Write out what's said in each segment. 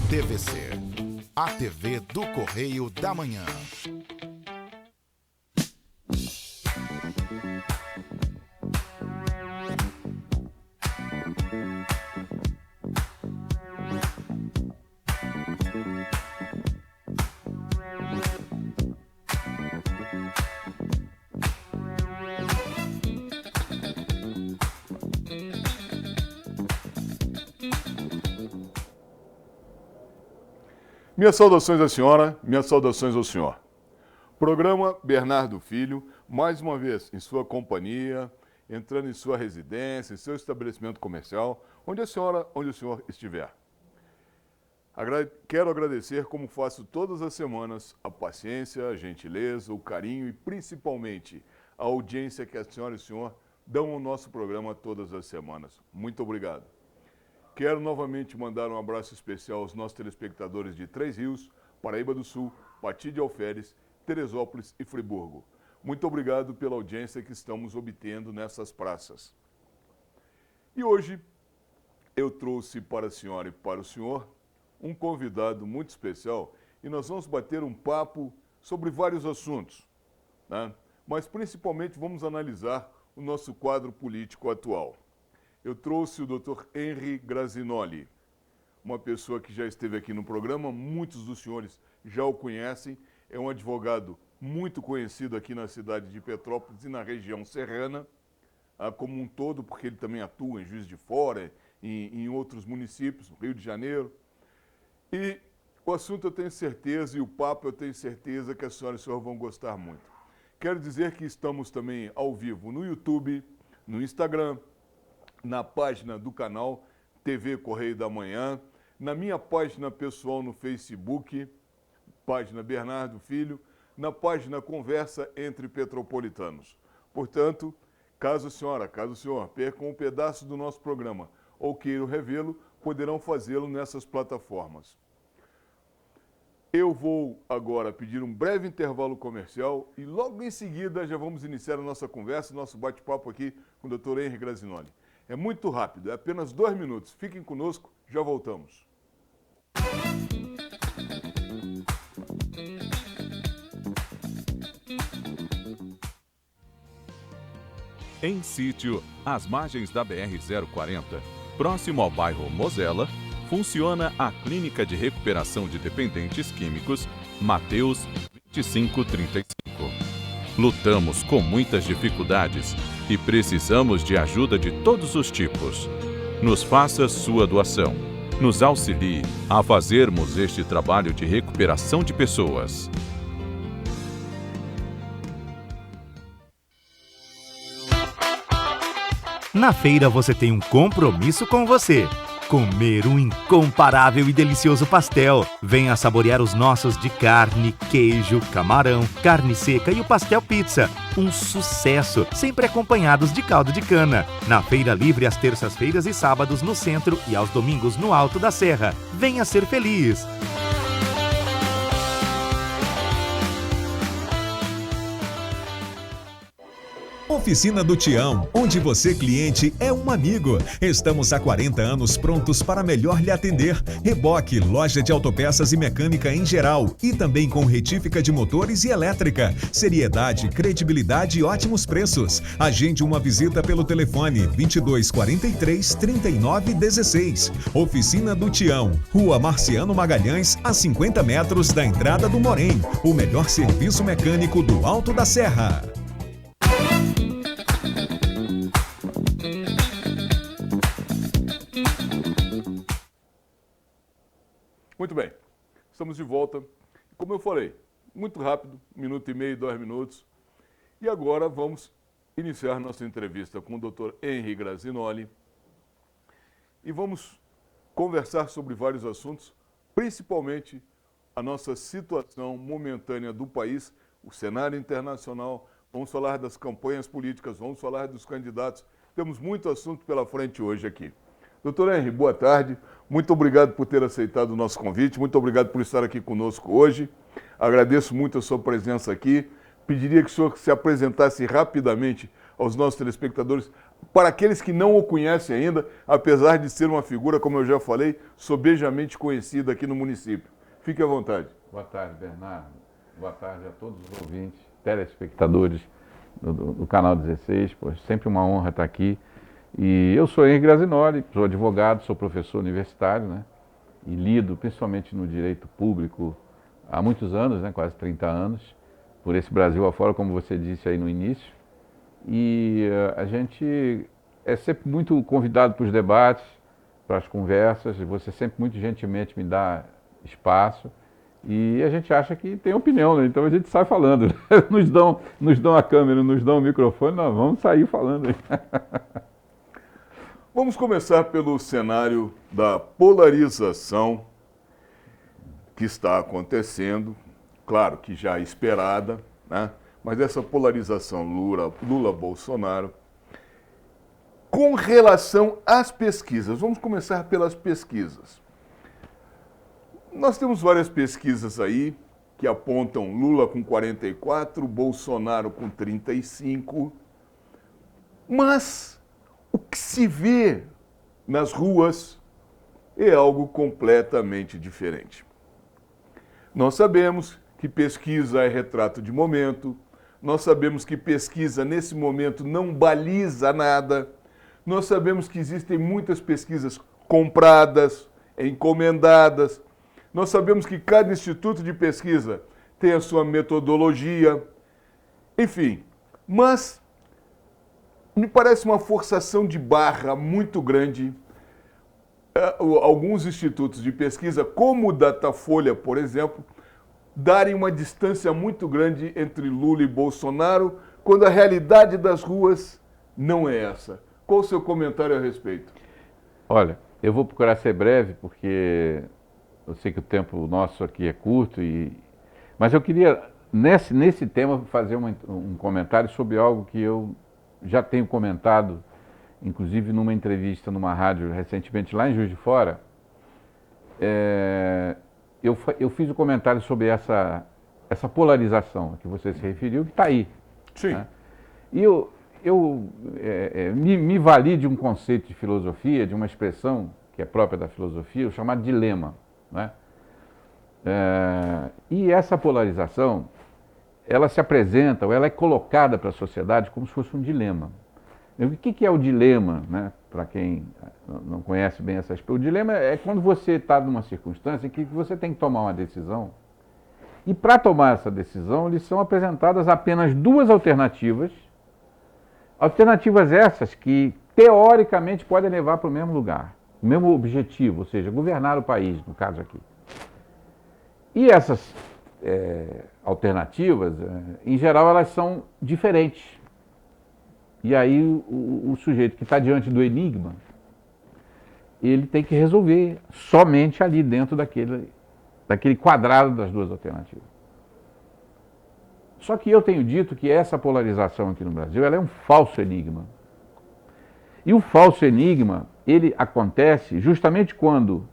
TVC, a TV do Correio da Manhã. Minhas saudações à senhora, minhas saudações ao senhor. Programa Bernardo Filho, mais uma vez em sua companhia, entrando em sua residência, em seu estabelecimento comercial, onde o senhor estiver. Quero agradecer, como faço todas as semanas, a paciência, a gentileza, o carinho e principalmente a audiência que a senhora e o senhor dão ao nosso programa todas as semanas. Muito obrigado. Quero novamente mandar um abraço especial aos nossos telespectadores de Três Rios, Paraíba do Sul, Pati de Alferes, Teresópolis e Friburgo. Muito obrigado pela audiência que estamos obtendo nessas praças. E hoje eu trouxe para a senhora e para o senhor um convidado muito especial e nós vamos bater um papo sobre vários assuntos, né? Mas principalmente vamos analisar o nosso quadro político atual. Eu trouxe o Dr. Henry Grazinoli, uma pessoa que já esteve aqui no programa, muitos dos senhores já o conhecem, é um advogado muito conhecido aqui na cidade de Petrópolis e na região serrana, como um todo, porque ele também atua em Juiz de Fora, em outros municípios, no Rio de Janeiro. E o assunto eu tenho certeza, e o papo eu tenho certeza que a senhora e o senhor vão gostar muito. Quero dizer que estamos também ao vivo no YouTube, no Instagram, na página do canal TV Correio da Manhã, na minha página pessoal no Facebook, página Bernardo Filho, na página Conversa entre Petropolitanos. Portanto, caso o senhor percam um pedaço do nosso programa ou queiram revê-lo, poderão fazê-lo nessas plataformas. Eu vou agora pedir um breve intervalo comercial e logo em seguida já vamos iniciar a nossa conversa, nosso bate-papo aqui com o Dr. Henry Grazinoli. É muito rápido, é apenas 2 minutos. Fiquem conosco, já voltamos. Em sítio, às margens da BR-040, próximo ao bairro Mosela, funciona a Clínica de Recuperação de Dependentes Químicos Mateus 2535. Lutamos com muitas dificuldades e precisamos de ajuda de todos os tipos. Nos faça sua doação. Nos auxilie a fazermos este trabalho de recuperação de pessoas. Na feira você tem um compromisso com você. Comer um incomparável e delicioso pastel. Venha saborear os nossos de carne, queijo, camarão, carne seca e o pastel pizza. Um sucesso, sempre acompanhados de caldo de cana. Na Feira Livre às terças-feiras e sábados no centro e aos domingos no Alto da Serra. Venha ser feliz! Oficina do Tião, onde você, cliente, é um amigo. Estamos há 40 anos prontos para melhor lhe atender. Reboque, loja de autopeças e mecânica em geral. E também com retífica de motores e elétrica. Seriedade, credibilidade e ótimos preços. Agende uma visita pelo telefone 2243 3916. Oficina do Tião, Rua Marciano Magalhães, a 50 metros da entrada do Morém. O melhor serviço mecânico do Alto da Serra. Muito bem, estamos de volta. Como eu falei, muito rápido, 1 minuto e meio, 2 minutos. E agora vamos iniciar nossa entrevista com o Dr. Henry Grazinoli e vamos conversar sobre vários assuntos, principalmente a nossa situação momentânea do país, o cenário internacional, vamos falar das campanhas políticas, vamos falar dos candidatos. Temos muito assunto pela frente hoje aqui. Doutor Henry, boa tarde. Muito obrigado por ter aceitado o nosso convite. Muito obrigado por estar aqui conosco hoje. Agradeço muito a sua presença aqui. pediria que o senhor se apresentasse rapidamente aos nossos telespectadores, para aqueles que não o conhecem ainda, apesar de ser uma figura, como eu já falei, sobejamente conhecida aqui no município. Fique à vontade. Boa tarde, Bernardo. Boa tarde a todos os ouvintes, telespectadores do Canal 16. Pô, sempre uma honra estar aqui. E eu sou Henrique Grazinoli, sou advogado, sou professor universitário, né? E lido principalmente no direito público há muitos anos, né? Quase 30 anos, por esse Brasil afora, como você disse aí no início. E a gente é sempre muito convidado para os debates, para as conversas, e você sempre muito gentilmente me dá espaço. E a gente acha que tem opinião, né? Então a gente sai falando. Nos dão a câmera, nos dão o microfone, nós vamos sair falando. Vamos começar pelo cenário da polarização que está acontecendo, claro que já esperada, né? Mas essa polarização Lula-Bolsonaro, com relação às pesquisas, vamos começar pelas pesquisas. Nós temos várias pesquisas aí que apontam Lula com 44, Bolsonaro com 35, mas o que se vê nas ruas é algo completamente diferente. Nós sabemos que pesquisa é retrato de momento, nós sabemos que pesquisa nesse momento não baliza nada, nós sabemos que existem muitas pesquisas compradas, encomendadas, nós sabemos que cada instituto de pesquisa tem a sua metodologia, enfim, mas me parece uma forçação de barra muito grande. Alguns institutos de pesquisa, como o Datafolha, por exemplo, darem uma distância muito grande entre Lula e Bolsonaro, quando a realidade das ruas não é essa. Qual o seu comentário a respeito? Olha, eu vou procurar ser breve, porque eu sei que o tempo nosso aqui é curto, mas eu queria, nesse tema, fazer um comentário sobre algo que eu já tenho comentado, inclusive numa entrevista numa rádio recentemente lá em Juiz de Fora. Eu fiz um comentário sobre essa polarização a que você se referiu, que está aí. Sim. Né? E eu me vali de um conceito de filosofia, de uma expressão que é própria da filosofia, o chamado dilema. Né? E essa polarização, ela se apresenta, ou ela é colocada para a sociedade como se fosse um dilema. O que é o dilema, né? Para quem não conhece bem essa expressão? O dilema é quando você está numa circunstância em que você tem que tomar uma decisão, e para tomar essa decisão, lhes são apresentadas apenas duas alternativas, alternativas essas que, teoricamente, podem levar para o mesmo lugar, o mesmo objetivo, ou seja, governar o país, no caso aqui. E essas alternativas, em geral, elas são diferentes. E aí o sujeito que está diante do enigma, ele tem que resolver somente ali dentro daquele quadrado das duas alternativas. Só que eu tenho dito que essa polarização aqui no Brasil, ela é um falso enigma. E o falso enigma, ele acontece justamente quando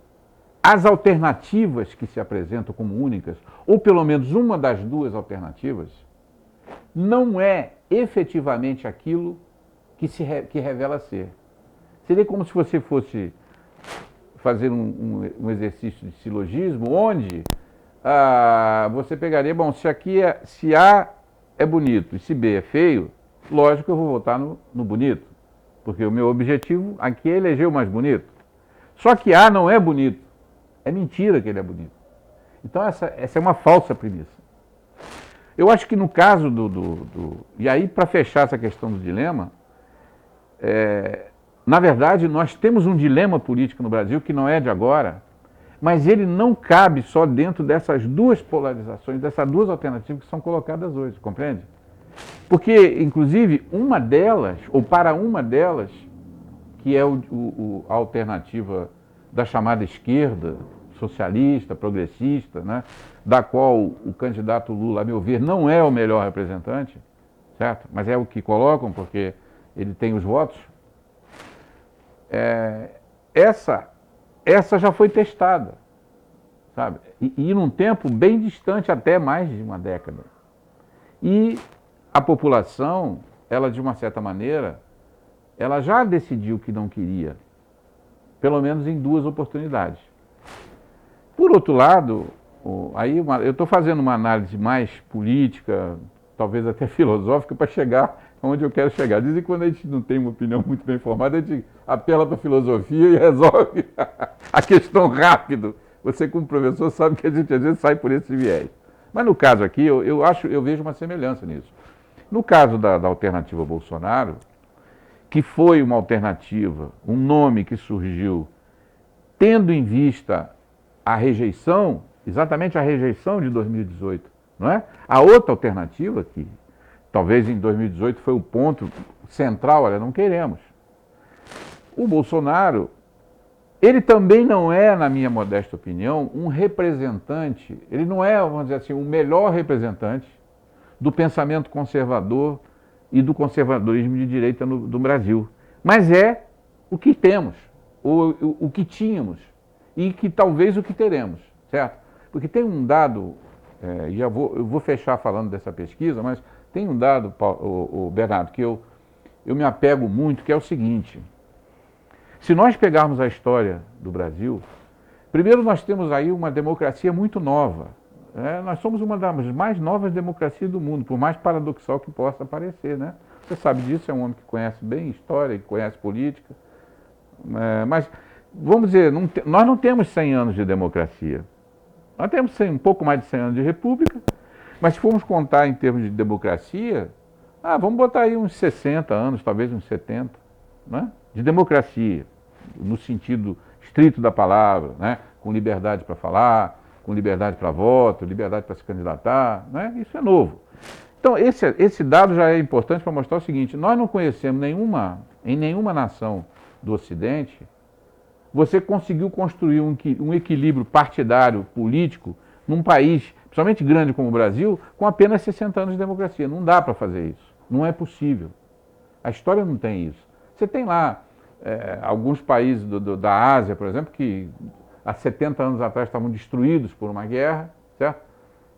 as alternativas que se apresentam como únicas, ou pelo menos uma das duas alternativas, não é efetivamente aquilo que revela ser. Seria como se você fosse fazer um exercício de silogismo, onde você pegaria, bom, se A é bonito e se B é feio, lógico que eu vou votar no bonito, porque o meu objetivo aqui é eleger o mais bonito. Só que A não é bonito, é mentira que ele é bonito. Então essa é uma falsa premissa. Eu acho que no caso e aí, para fechar essa questão do dilema, na verdade, nós temos um dilema político no Brasil que não é de agora, mas ele não cabe só dentro dessas duas polarizações, dessas duas alternativas que são colocadas hoje, compreende? Porque, inclusive, uma delas, ou para uma delas, que é a alternativa da chamada esquerda, socialista, progressista, né, da qual o candidato Lula, a meu ver, não é o melhor representante, certo? Mas é o que colocam, porque ele tem os votos. Essa já foi testada, sabe? E num tempo bem distante, até mais de uma década. E a população, ela de uma certa maneira, ela já decidiu que não queria, pelo menos em 2 oportunidades. Por outro lado, aí eu estou fazendo uma análise mais política, talvez até filosófica, para chegar onde eu quero chegar. Dizem que quando a gente não tem uma opinião muito bem formada, a gente apela para a filosofia e resolve a questão rápido. Você, como professor, sabe que a gente às vezes sai por esse viés. Mas no caso aqui, eu vejo uma semelhança nisso. No caso da alternativa Bolsonaro, que foi uma alternativa, um nome que surgiu tendo em vista a rejeição, exatamente a rejeição de 2018, não é? A outra alternativa, que talvez em 2018 foi o ponto central, olha, não queremos. O Bolsonaro, ele também não é, na minha modesta opinião, um representante, ele não é, vamos dizer assim, o melhor representante do pensamento conservador e do conservadorismo de direita do Brasil. Mas é o que temos, o que tínhamos e que talvez o que teremos, certo? Porque tem um dado, eu vou fechar falando dessa pesquisa, mas tem um dado, Bernardo, que eu me apego muito, que é o seguinte: se nós pegarmos a história do Brasil, primeiro nós temos aí uma democracia muito nova. Nós somos uma das mais novas democracias do mundo, por mais paradoxal que possa parecer, né? Você sabe disso, é um homem que conhece bem história, que conhece política. Mas, vamos dizer, nós não temos 100 anos de democracia. Nós temos um pouco mais de 100 anos de república, mas se formos contar em termos de democracia, vamos botar aí uns 60 anos, talvez uns 70, né? De democracia, no sentido estrito da palavra, né? Com liberdade para falar, com liberdade para voto, liberdade para se candidatar, né? Isso é novo. Então, esse dado já é importante para mostrar o seguinte: nós não conhecemos em nenhuma nação do Ocidente, você conseguiu construir um equilíbrio partidário, político, num país, principalmente grande como o Brasil, com apenas 60 anos de democracia. Não dá para fazer isso. Não é possível. A história não tem isso. Você tem lá alguns países da Ásia, por exemplo, que há 70 anos atrás estavam destruídos por uma guerra, certo?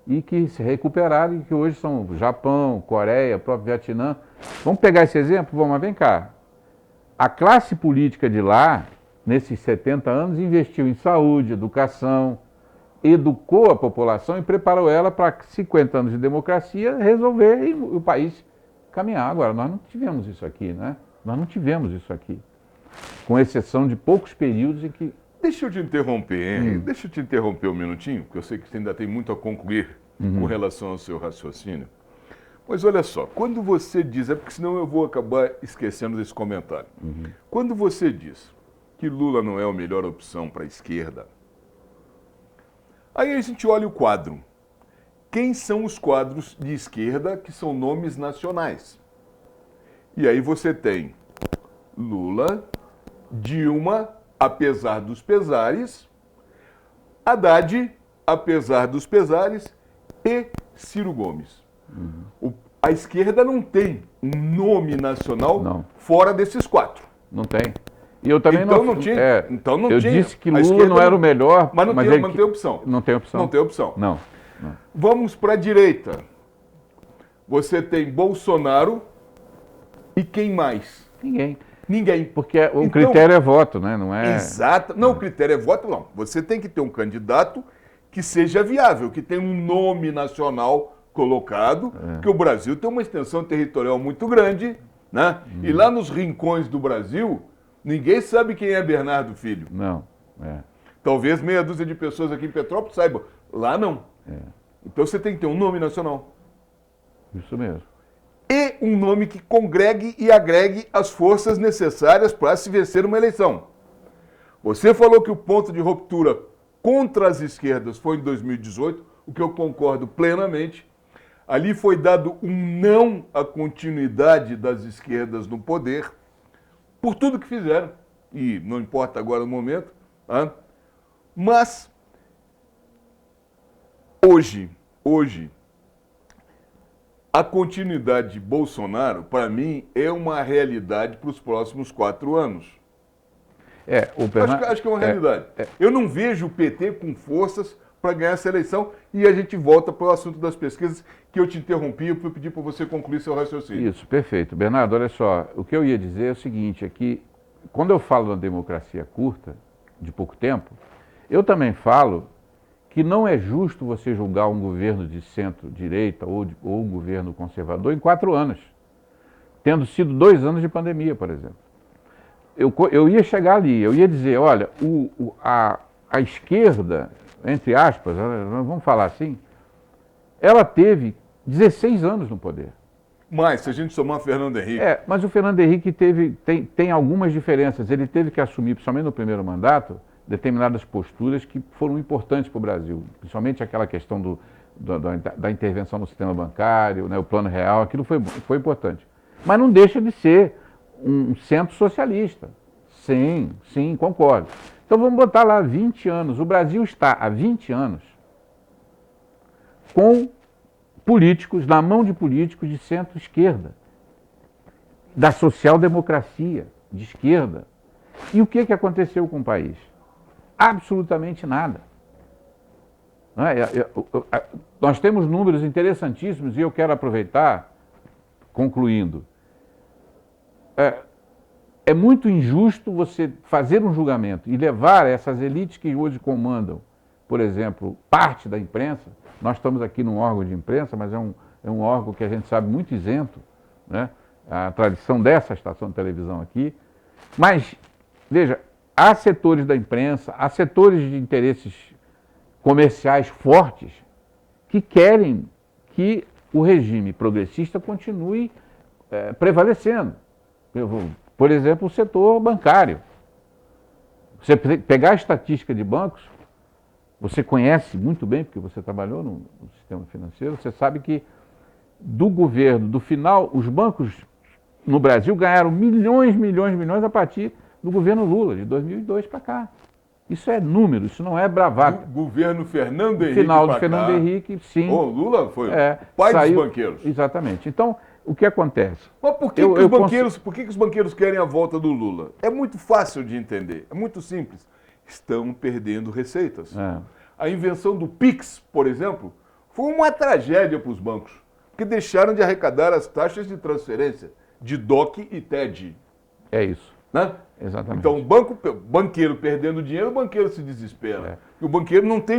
E que se recuperaram e que hoje são Japão, Coreia, próprio Vietnã. Vamos pegar esse exemplo? Vamos, vem cá. A classe política de lá, nesses 70 anos, investiu em saúde, educação, educou a população e preparou ela para 50 anos de democracia resolver e o país caminhar. Agora, nós não tivemos isso aqui, né? Nós não tivemos isso aqui. Com exceção de poucos períodos em que... Deixa eu te interromper, hein? Deixa eu te interromper um minutinho, porque eu sei que você ainda tem muito a concluir com relação ao seu raciocínio. Mas olha só, quando você diz, porque senão eu vou acabar esquecendo desse comentário. Quando você diz que Lula não é a melhor opção para a esquerda, aí a gente olha o quadro. Quem são os quadros de esquerda que são nomes nacionais? E aí você tem Lula, Dilma, apesar dos pesares, Haddad, apesar dos pesares, e Ciro Gomes. A esquerda não tem um nome nacional fora desses 4. Não tem. E eu também então não tinha. Então não eu tinha. Disse que Lula não era o melhor, mas não tem opção. Não tem opção. Não tem opção. Não. Vamos para a direita. Você tem Bolsonaro e quem mais? Ninguém. Porque o critério é voto, né? Não é... Exato. Não, o critério é voto, não. Você tem que ter um candidato que seja viável, que tenha um nome nacional colocado, porque o Brasil tem uma extensão territorial muito grande, né? E lá nos rincões do Brasil, ninguém sabe quem é Bernardo Filho. Não. Talvez meia dúzia de pessoas aqui em Petrópolis saibam. Lá não. Então você tem que ter um nome nacional. Isso mesmo. E um nome que congregue e agregue as forças necessárias para se vencer uma eleição. Você falou que o ponto de ruptura contra as esquerdas foi em 2018, o que eu concordo plenamente. Ali foi dado um não à continuidade das esquerdas no poder, por tudo que fizeram, e não importa agora o momento, mas hoje, a continuidade de Bolsonaro, para mim, é uma realidade para os próximos 4 anos. Acho que é uma realidade. Eu não vejo o PT com forças para ganhar essa eleição. E a gente volta para o assunto das pesquisas, que eu te interrompi e eu pedi para você concluir seu raciocínio. Isso, perfeito. Bernardo, olha só, o que eu ia dizer é o seguinte, é que quando eu falo na democracia curta, de pouco tempo, eu também falo que não é justo você julgar um governo de centro-direita ou um governo conservador em 4 anos, tendo sido 2 anos de pandemia, por exemplo. Eu ia chegar ali, eu ia dizer, olha, a esquerda, entre aspas, vamos falar assim, ela teve 16 anos no poder. Mas, se a gente somar Fernando Henrique... Mas o Fernando Henrique tem algumas diferenças. Ele teve que assumir, principalmente no primeiro mandato, determinadas posturas que foram importantes para o Brasil. Principalmente aquela questão da intervenção no sistema bancário, né, o plano real, aquilo foi importante. Mas não deixa de ser um centro socialista. Sim, concordo. Então vamos botar lá 20 anos. O Brasil está há 20 anos com políticos, na mão de políticos de centro-esquerda, da social-democracia de esquerda. E o que aconteceu com o país? Absolutamente nada. Não é? Nós temos números interessantíssimos e eu quero aproveitar, concluindo. É muito injusto você fazer um julgamento e levar essas elites que hoje comandam, por exemplo, parte da imprensa. Nós estamos aqui num órgão de imprensa, mas é um órgão que a gente sabe muito isento, né? A tradição dessa estação de televisão aqui. Mas, veja, há setores da imprensa, há setores de interesses comerciais fortes que querem que o regime progressista continue prevalecendo. Por exemplo, o setor bancário. Você pegar a estatística de bancos, você conhece muito bem, porque você trabalhou no sistema financeiro, você sabe que do governo, do final, os bancos no Brasil ganharam milhões a partir do governo Lula, de 2002 para cá. Isso é número, isso não é bravata. Governo Fernando Henrique. Final do Fernando Henrique, sim. O Lula foi pai dos banqueiros. Exatamente. Então, o que acontece? Mas por que os banqueiros querem a volta do Lula? É muito fácil de entender, é muito simples. Estão perdendo receitas. A invenção do Pix, por exemplo, foi uma tragédia para os bancos, porque deixaram de arrecadar as taxas de transferência de DOC e TED. É isso. Né? Exatamente. Então, o banqueiro perdendo dinheiro, o banqueiro se desespera. E o banqueiro não tem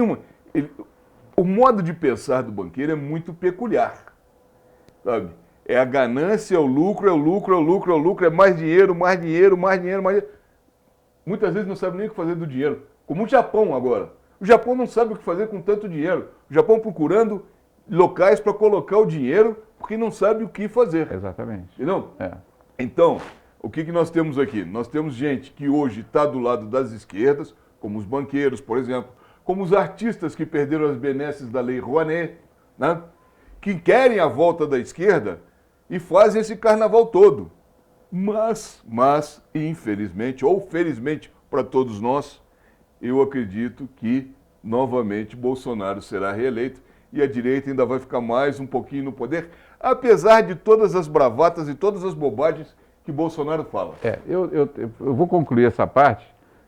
o modo de pensar do banqueiro é muito peculiar. Sabe? É a ganância, é o lucro, é mais dinheiro. Muitas vezes não sabe nem o que fazer do dinheiro. Como o Japão agora. O Japão não sabe o que fazer com tanto dinheiro. O Japão procurando locais para colocar o dinheiro porque não sabe o que fazer. Exatamente. Entendeu? Então, o que nós temos aqui? Nós temos gente que hoje está do lado das esquerdas, como os banqueiros, por exemplo, como os artistas que perderam as benesses da Lei Rouanet, né? Que querem a volta da esquerda e fazem esse carnaval todo. Mas, infelizmente, ou felizmente para todos nós, eu acredito que, novamente, Bolsonaro será reeleito e a direita ainda vai ficar mais um pouquinho no poder, apesar de todas as bravatas e todas as bobagens que Bolsonaro fala. Eu vou concluir essa parte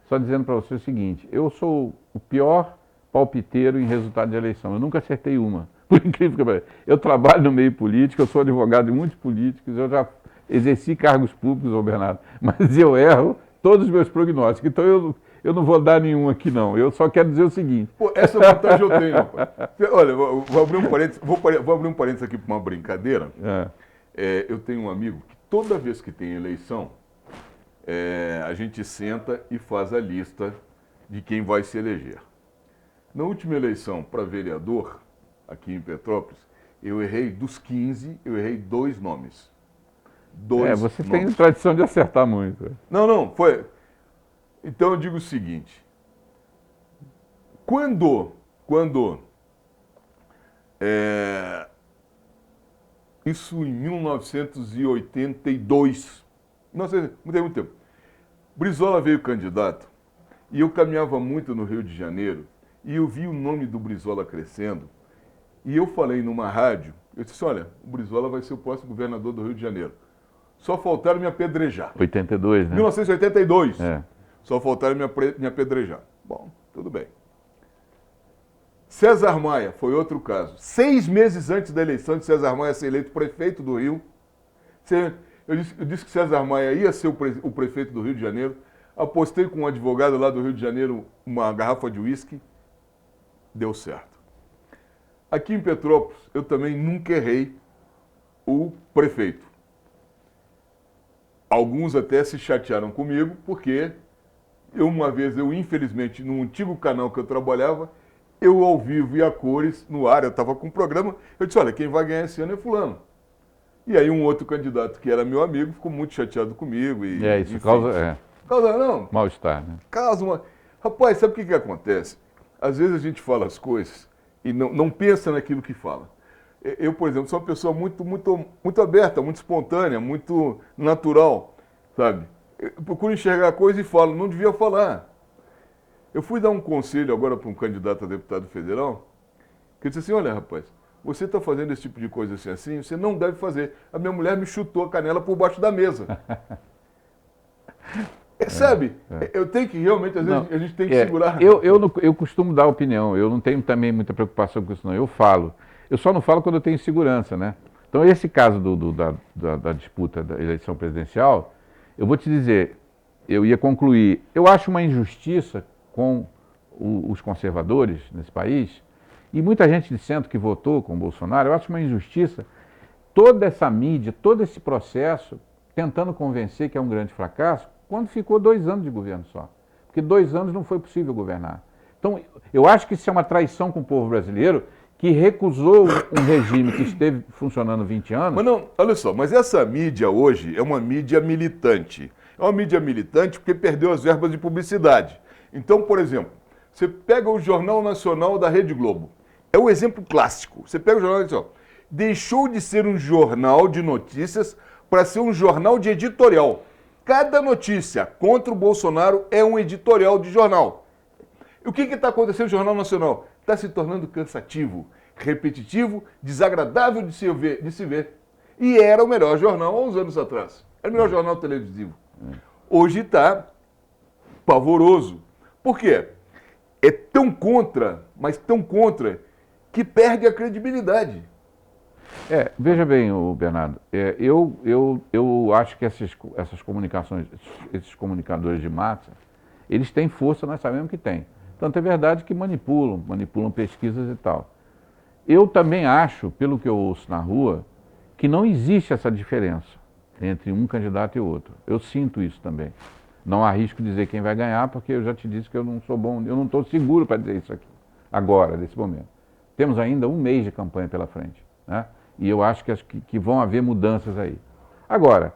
só dizendo para você o seguinte, eu sou o pior palpiteiro em resultado de eleição, eu nunca acertei uma, por incrível que pareça. Eu trabalho no meio político, eu sou advogado de muitos políticos, eu já exerci cargos públicos, Bernardo, mas eu erro todos os meus prognósticos, então eu não vou dar nenhum aqui não, eu só quero dizer o seguinte. Pô, essa vantagem eu tenho, rapaz. Olha, vou abrir um parênteses aqui para uma brincadeira. Eu tenho um amigo que toda vez que tem eleição, a gente senta e faz a lista de quem vai se eleger. Na última eleição para vereador, aqui em Petrópolis, eu errei dos 15, eu errei 2 nomes. Você tem tradição de acertar muito. Não, foi... Então eu digo o seguinte, quando isso em 1982, não sei, muito tempo, Brizola veio candidato e eu caminhava muito no Rio de Janeiro e eu vi o nome do Brizola crescendo e eu falei numa rádio, eu disse, olha, o Brizola vai ser o próximo governador do Rio de Janeiro. Só faltaram me apedrejar. 82, né? 1982. Só faltaram me apedrejar. Bom, tudo bem. César Maia foi outro caso. 6 meses antes da eleição de César Maia ser eleito prefeito do Rio, eu disse que César Maia ia ser o prefeito do Rio de Janeiro, apostei com um advogado lá do Rio de Janeiro uma garrafa de uísque, deu certo. Aqui em Petrópolis, eu também nunca errei o prefeito. Alguns até se chatearam comigo, porque uma vez, infelizmente, num antigo canal que eu trabalhava, eu ao vivo e a cores, no ar, eu estava com um programa, eu disse, olha, quem vai ganhar esse ano é fulano. E aí um outro candidato que era meu amigo ficou muito chateado comigo. Isso causa não, mal-estar, né? causa uma... Rapaz, sabe o que acontece? Às vezes a gente fala as coisas e não pensa naquilo que fala. Eu, por exemplo, sou uma pessoa muito aberta, muito espontânea, muito natural, sabe? Eu procuro enxergar a coisa e falo, não devia falar. Eu fui dar um conselho agora para um candidato a deputado federal, que disse assim, olha, rapaz, você está fazendo esse tipo de coisa assim, você não deve fazer. A minha mulher me chutou a canela por baixo da mesa. Sabe? Eu tenho que realmente, às vezes, a gente tem que segurar. Eu costumo dar opinião, eu não tenho também muita preocupação com isso, não. Eu falo. Eu só não falo quando eu tenho segurança, né? Então, esse caso da disputa da eleição presidencial, eu vou te dizer, eu ia concluir, eu acho uma injustiça com os conservadores nesse país, e muita gente de centro que votou com o Bolsonaro, eu acho uma injustiça toda essa mídia, todo esse processo, tentando convencer que é um grande fracasso, quando ficou 2 anos de governo só. Porque 2 anos não foi possível governar. Então, eu acho que isso é uma traição com o povo brasileiro, que recusou um regime que esteve funcionando 20 anos. Mas não, olha só, mas essa mídia hoje é uma mídia militante. É uma mídia militante porque perdeu as verbas de publicidade. Então, por exemplo, você pega o Jornal Nacional da Rede Globo. É o exemplo clássico. Você pega o jornal e diz, ó, deixou de ser um jornal de notícias para ser um jornal de editorial. Cada notícia contra o Bolsonaro é um editorial de jornal. E o que está acontecendo no Jornal Nacional? Está se tornando cansativo, repetitivo, desagradável de se ver. E era o melhor jornal há uns anos atrás. Era o melhor jornal televisivo. Hoje está pavoroso. Por quê? É tão contra, mas tão contra, que perde a credibilidade. Veja bem, Bernardo, eu acho que essas comunicações, esses comunicadores de massa, eles têm força, nós sabemos que têm. Tanto é verdade que manipulam pesquisas e tal. Eu também acho, pelo que eu ouço na rua, que não existe essa diferença entre um candidato e outro. Eu sinto isso também. Não arrisco dizer quem vai ganhar, porque eu já te disse que eu não sou bom, eu não estou seguro para dizer isso aqui, agora, nesse momento. Temos ainda 1 mês de campanha pela frente, né? E eu acho que vão haver mudanças aí. Agora,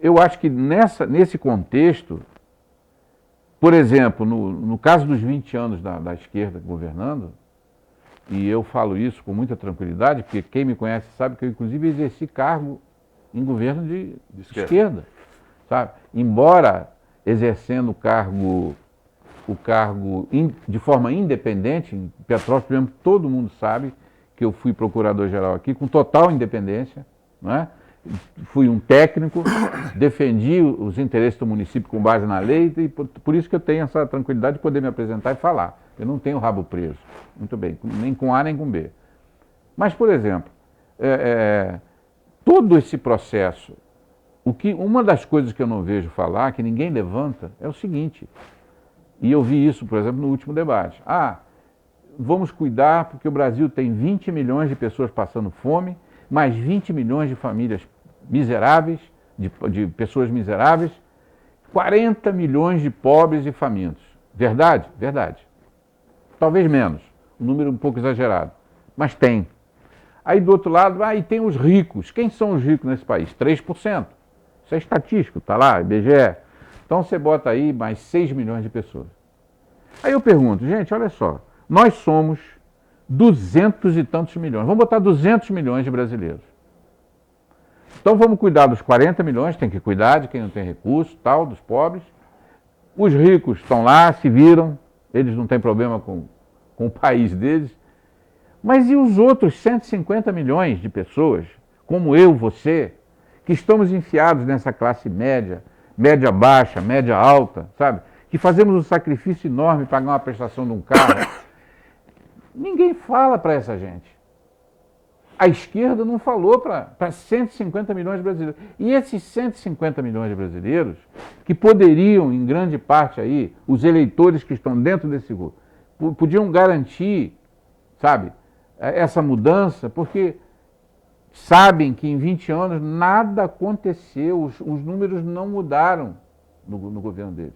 eu acho que nesse contexto, por exemplo, no caso dos 20 anos da esquerda governando, e eu falo isso com muita tranquilidade, porque quem me conhece sabe que eu, inclusive, exerci cargo em governo de esquerda, sabe? Embora exercendo o cargo de forma independente, em Petrópolis, por exemplo, todo mundo sabe que eu fui procurador-geral aqui, com total independência, não é? Fui um técnico, defendi os interesses do município com base na lei, e por isso que eu tenho essa tranquilidade de poder me apresentar e falar. Eu não tenho rabo preso, muito bem, nem com A nem com B. Mas, por exemplo, todo esse processo, uma das coisas que eu não vejo falar, que ninguém levanta, é o seguinte, e eu vi isso, por exemplo, no último debate. Vamos cuidar porque o Brasil tem 20 milhões de pessoas passando fome, mais 20 milhões de famílias miseráveis, de pessoas miseráveis, 40 milhões de pobres e famintos. Verdade? Verdade. Talvez menos, um número um pouco exagerado, mas tem. Aí do outro lado, e tem os ricos. Quem são os ricos nesse país? 3%. Isso é estatístico, está lá, IBGE. Então você bota aí mais 6 milhões de pessoas. Aí eu pergunto, gente, olha só, nós somos 200 e tantos milhões, vamos botar 200 milhões de brasileiros. Então vamos cuidar dos 40 milhões, tem que cuidar de quem não tem recurso, tal, dos pobres. Os ricos estão lá, se viram, eles não têm problema com o país deles. Mas e os outros 150 milhões de pessoas, como eu, você, que estamos enfiados nessa classe média, média baixa, média alta, sabe? Que fazemos um sacrifício enorme para pagar uma prestação de um carro. Ninguém fala para essa gente. A esquerda não falou para 150 milhões de brasileiros. E esses 150 milhões de brasileiros, que poderiam, em grande parte aí, os eleitores que estão dentro desse grupo, podiam garantir, sabe, essa mudança, porque sabem que em 20 anos nada aconteceu, os números não mudaram no governo deles.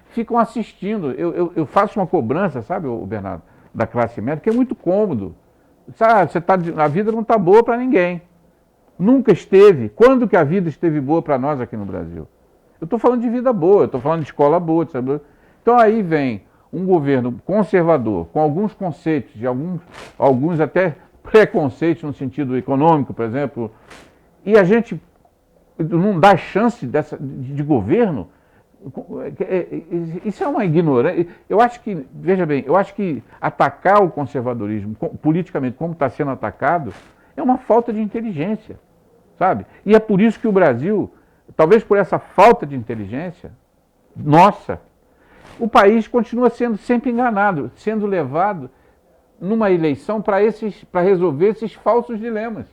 Ficam assistindo. Eu faço uma cobrança, sabe, Bernardo, da classe média, que é muito cômodo. Sabe, a vida não está boa para ninguém. Nunca esteve. Quando que a vida esteve boa para nós aqui no Brasil? Eu estou falando de vida boa, eu estou falando de escola boa, sabe? Então aí vem um governo conservador, com alguns conceitos, de alguns até preconceitos no sentido econômico, por exemplo, e a gente não dá chance de governo. Isso é uma ignorância. Eu acho que, veja bem, eu acho que atacar o conservadorismo politicamente como está sendo atacado é uma falta de inteligência, sabe? E é por isso que o Brasil, talvez por essa falta de inteligência nossa, o país continua sendo sempre enganado, sendo levado numa eleição para resolver esses falsos dilemas,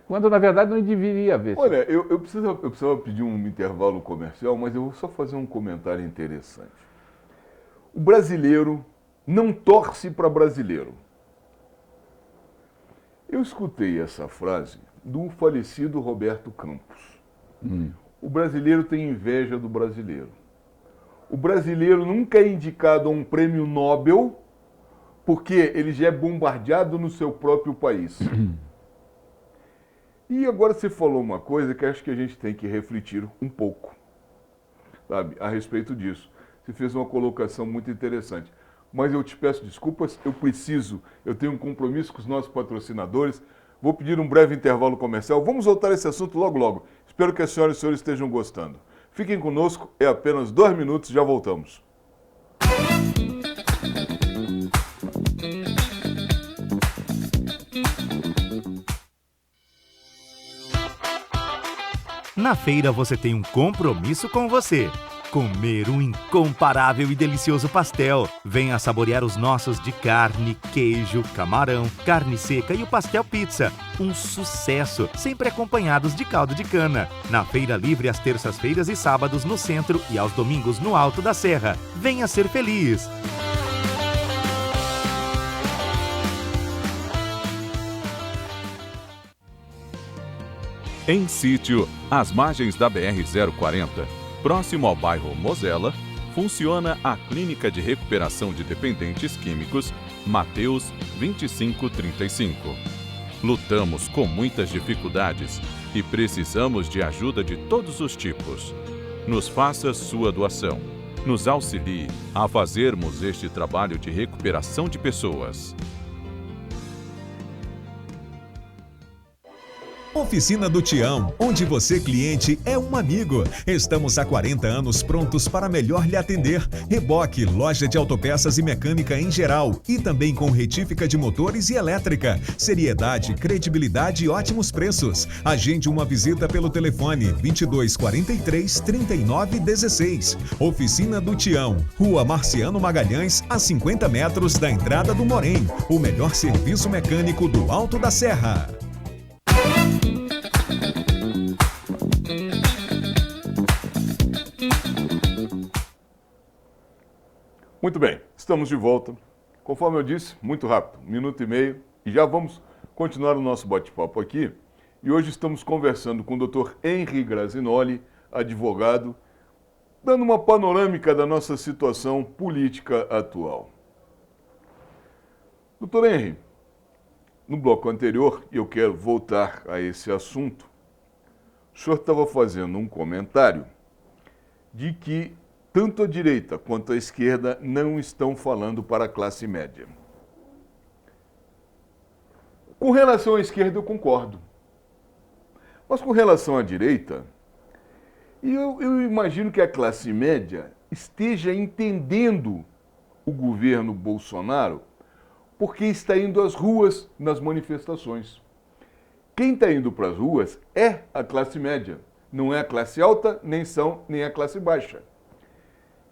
quando na verdade não deveria haver. Olha, eu precisava pedir um intervalo comercial, mas eu vou só fazer um comentário interessante. O brasileiro não torce para brasileiro. Eu escutei essa frase do falecido Roberto Campos. O brasileiro tem inveja do brasileiro. O brasileiro nunca é indicado a um prêmio Nobel porque ele já é bombardeado no seu próprio país. E agora você falou uma coisa que acho que a gente tem que refletir um pouco, sabe, a respeito disso. Você fez uma colocação muito interessante. Mas eu te peço desculpas, eu tenho um compromisso com os nossos patrocinadores. Vou pedir um breve intervalo comercial. Vamos voltar a esse assunto logo, logo. Espero que as senhoras e senhores estejam gostando. Fiquem conosco, é apenas 2 minutos, já voltamos. Na feira você tem um compromisso com você. Comer um incomparável e delicioso pastel. Venha saborear os nossos de carne, queijo, camarão, carne seca e o pastel pizza. Um sucesso, sempre acompanhados de caldo de cana. Na Feira Livre às terças-feiras e sábados no centro e aos domingos no Alto da Serra. Venha ser feliz! Em Sítio, às margens da BR-040, próximo ao bairro Mosela, funciona a Clínica de Recuperação de Dependentes Químicos Mateus 2535. Lutamos com muitas dificuldades e precisamos de ajuda de todos os tipos. Nos faça sua doação. Nos auxilie a fazermos este trabalho de recuperação de pessoas. Oficina do Tião, onde você, cliente, é um amigo. Estamos há 40 anos prontos para melhor lhe atender. Reboque, loja de autopeças e mecânica em geral. E também com retífica de motores e elétrica. Seriedade, credibilidade e ótimos preços. Agende uma visita pelo telefone 2243 3916. Oficina do Tião, Rua Marciano Magalhães, a 50 metros da entrada do Morém. O melhor serviço mecânico do Alto da Serra. Muito bem, estamos de volta. Conforme eu disse, muito rápido, 1 minuto e meio, e já vamos continuar o nosso bate-papo aqui. E hoje estamos conversando com o Dr. Henry Grazinoli, advogado, dando uma panorâmica da nossa situação política atual. Dr. Henry, no bloco anterior, e eu quero voltar a esse assunto, o senhor estava fazendo um comentário de que tanto a direita quanto a esquerda não estão falando para a classe média. Com relação à esquerda, eu concordo. Mas com relação à direita, eu imagino que a classe média esteja entendendo o governo Bolsonaro porque está indo às ruas nas manifestações. Quem está indo para as ruas é a classe média, não é a classe alta, nem a classe baixa.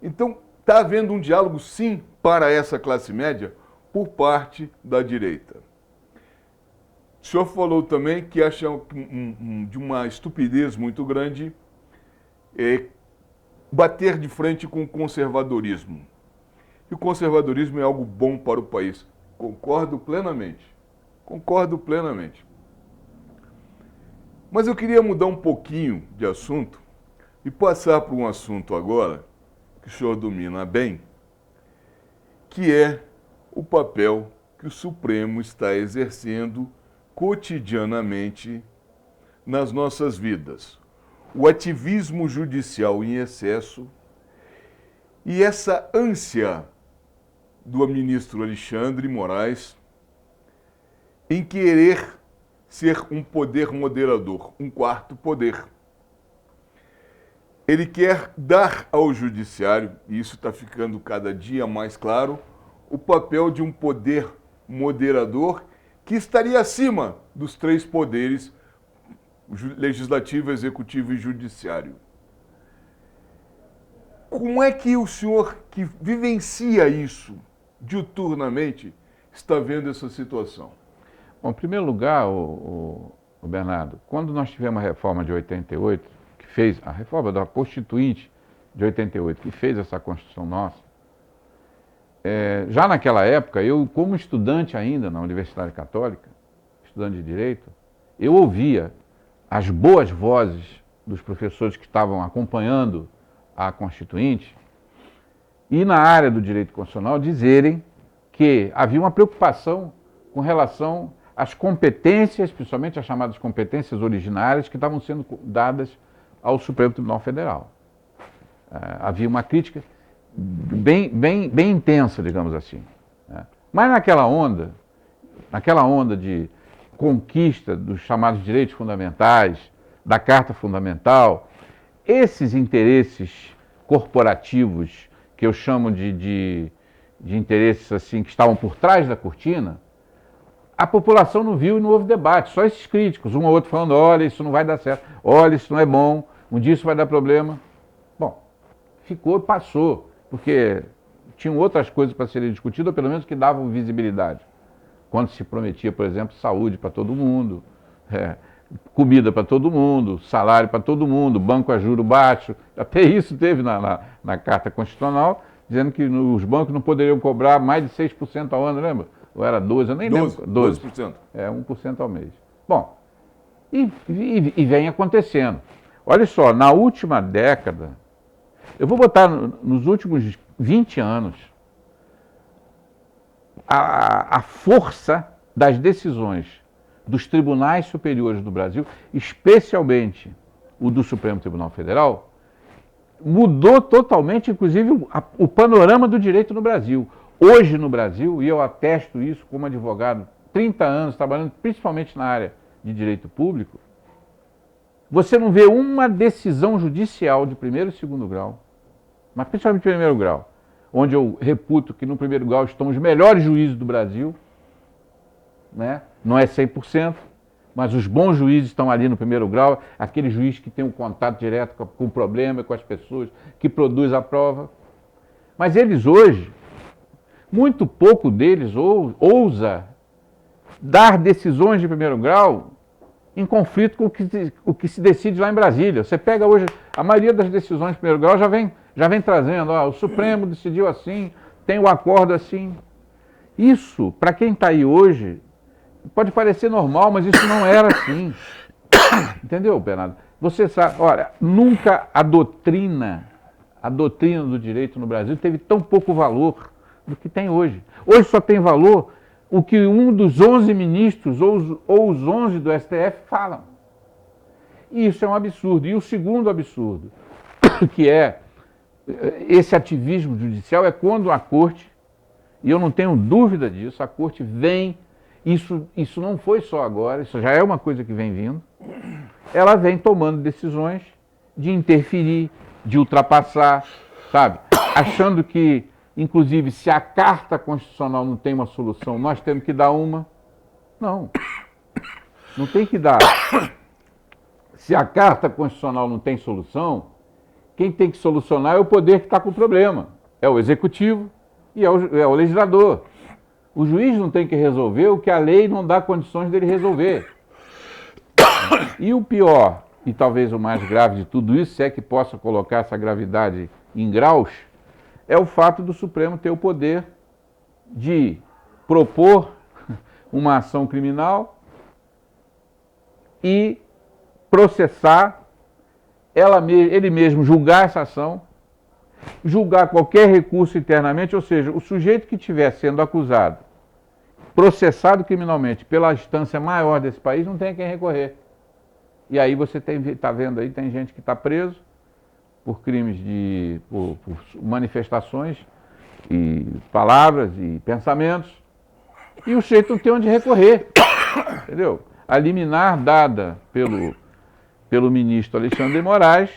Então, está havendo um diálogo, sim, para essa classe média, por parte da direita. O senhor falou também que acha de uma estupidez muito grande bater de frente com o conservadorismo. E o conservadorismo é algo bom para o país. Concordo plenamente. Concordo plenamente. Mas eu queria mudar um pouquinho de assunto e passar para um assunto agora que o senhor domina bem, que é o papel que o Supremo está exercendo cotidianamente nas nossas vidas. O ativismo judicial em excesso e essa ânsia do ministro Alexandre Moraes em querer ser um poder moderador, um quarto poder. Ele quer dar ao judiciário, e isso está ficando cada dia mais claro, o papel de um poder moderador que estaria acima dos três poderes, legislativo, executivo e judiciário. Como é que o senhor, que vivencia isso diuturnamente, está vendo essa situação? Bom, em primeiro lugar, o Bernardo, quando nós tivemos a reforma de 88, que fez a reforma da Constituinte de 88, que fez essa Constituição nossa, já naquela época, eu, como estudante ainda na Universidade Católica, estudante de Direito, eu ouvia as boas vozes dos professores que estavam acompanhando a Constituinte e na área do direito constitucional dizerem que havia uma preocupação com relação às competências, principalmente as chamadas competências originárias que estavam sendo dadas ao Supremo Tribunal Federal. Havia uma crítica bem intensa, digamos assim. Mas naquela onda de conquista dos chamados direitos fundamentais, da Carta Fundamental, esses interesses corporativos, que eu chamo de interesses assim, que estavam por trás da cortina, a população não viu e não houve debate, só esses críticos, um ou outro falando, olha, isso não vai dar certo, olha, isso não é bom, um dia isso vai dar problema. Bom, ficou e passou, porque tinham outras coisas para serem discutidas, ou pelo menos que davam visibilidade. Quando se prometia, por exemplo, saúde para todo mundo, comida para todo mundo, salário para todo mundo, banco a juro baixo, até isso teve na Carta Constitucional, dizendo que os bancos não poderiam cobrar mais de 6% ao ano, lembra? Ou era 12%, eu nem lembro. 12%. 1% ao mês. Bom, e vem acontecendo. Olha só, na última década, eu vou botar nos últimos 20 anos, a força das decisões dos tribunais superiores do Brasil, especialmente o do Supremo Tribunal Federal, mudou totalmente, inclusive, o panorama do direito no Brasil. Hoje no Brasil, e eu atesto isso como advogado, 30 anos trabalhando principalmente na área de direito público, você não vê uma decisão judicial de primeiro e segundo grau, mas principalmente de primeiro grau, onde eu reputo que no primeiro grau estão os melhores juízes do Brasil, né? Não é 100%, mas os bons juízes estão ali no primeiro grau, aquele juiz que tem um contato direto com o problema, com as pessoas, que produz a prova. Mas eles hoje, muito pouco deles ousa dar decisões de primeiro grau em conflito com o que se decide lá em Brasília. Você pega hoje, a maioria das decisões de primeiro grau já vem trazendo, o Supremo decidiu assim, tem o acordo assim. Isso, para quem está aí hoje, pode parecer normal, mas isso não era assim. Entendeu, Bernardo? Você sabe, olha, nunca a doutrina do direito no Brasil teve tão pouco valor do que tem hoje. Hoje só tem valor o que um dos 11 ministros ou os 11 do STF falam. E isso é um absurdo. E o segundo absurdo, que é esse ativismo judicial, é quando a Corte, e eu não tenho dúvida disso, a Corte vem, isso não foi só agora, isso já é uma coisa que vem vindo, ela vem tomando decisões de interferir, de ultrapassar, sabe? Achando que, inclusive, se a Carta Constitucional não tem uma solução, nós temos que dar uma. Não tem que dar. Se a Carta Constitucional não tem solução, quem tem que solucionar é o poder que está com o problema. É o Executivo e é o Legislador. O juiz não tem que resolver o que a lei não dá condições dele resolver. E o pior, e talvez o mais grave de tudo isso, se é que possa colocar essa gravidade em graus, é o fato do Supremo ter o poder de propor uma ação criminal e processar, ele mesmo julgar essa ação, julgar qualquer recurso internamente, ou seja, o sujeito que estiver sendo acusado, processado criminalmente pela instância maior desse país, não tem a quem recorrer. E aí você está vendo aí, tem gente que está preso por crimes por manifestações e palavras e pensamentos, e o sujeito não tem onde recorrer, entendeu? A liminar dada pelo ministro Alexandre de Moraes,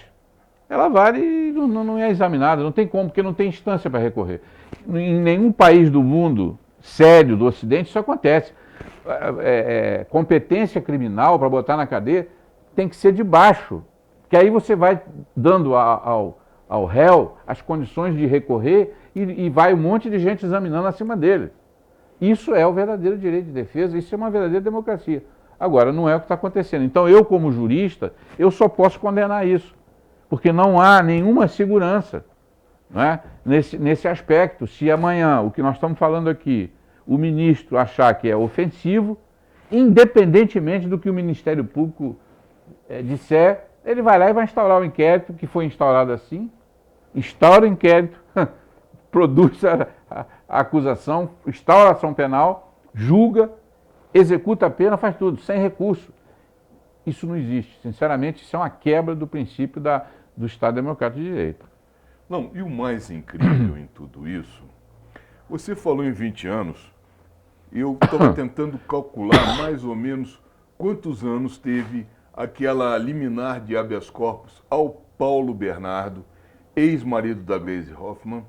ela vale e não é examinada, não tem como, porque não tem instância para recorrer. Em nenhum país do mundo sério, do Ocidente, isso acontece. Competência criminal para botar na cadeia tem que ser de baixo, que aí você vai dando ao réu as condições de recorrer e vai um monte de gente examinando acima dele. Isso é o verdadeiro direito de defesa, isso é uma verdadeira democracia. Agora, não é o que está acontecendo. Então, eu como jurista, eu só posso condenar isso, porque não há nenhuma segurança, não é? nesse aspecto. Se amanhã, o que nós estamos falando aqui, o ministro achar que é ofensivo, independentemente do que o Ministério Público disser, ele vai lá e vai instaurar o inquérito, que foi instaurado assim, instaura o inquérito, produz a acusação, instaura a ação penal, julga, executa a pena, faz tudo, sem recurso. Isso não existe. Sinceramente, isso é uma quebra do princípio do Estado Democrático de Direito. Não, e o mais incrível em tudo isso, você falou em 20 anos, e eu estava tentando calcular mais ou menos quantos anos teve aquela liminar de habeas corpus ao Paulo Bernardo, ex-marido da Gleisi Hoffmann,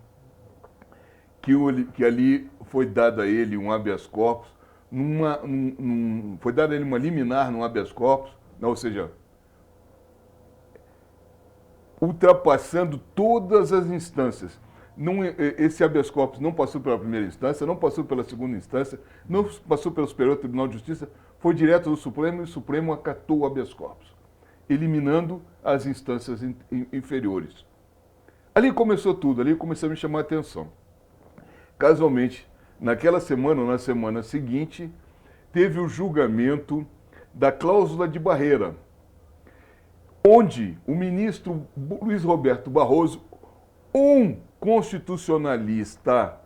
que ali foi dado a ele um habeas corpus, foi dada a ele uma liminar num habeas corpus, ou seja, ultrapassando todas as instâncias. Esse habeas corpus não passou pela primeira instância, não passou pela segunda instância, não passou pelo Superior Tribunal de Justiça, foi direto do Supremo e o Supremo acatou o habeas corpus, eliminando as instâncias inferiores. Ali começou tudo, ali começou a me chamar a atenção. Casualmente, naquela semana ou na semana seguinte, teve o julgamento da cláusula de barreira, onde o ministro Luiz Roberto Barroso, um constitucionalista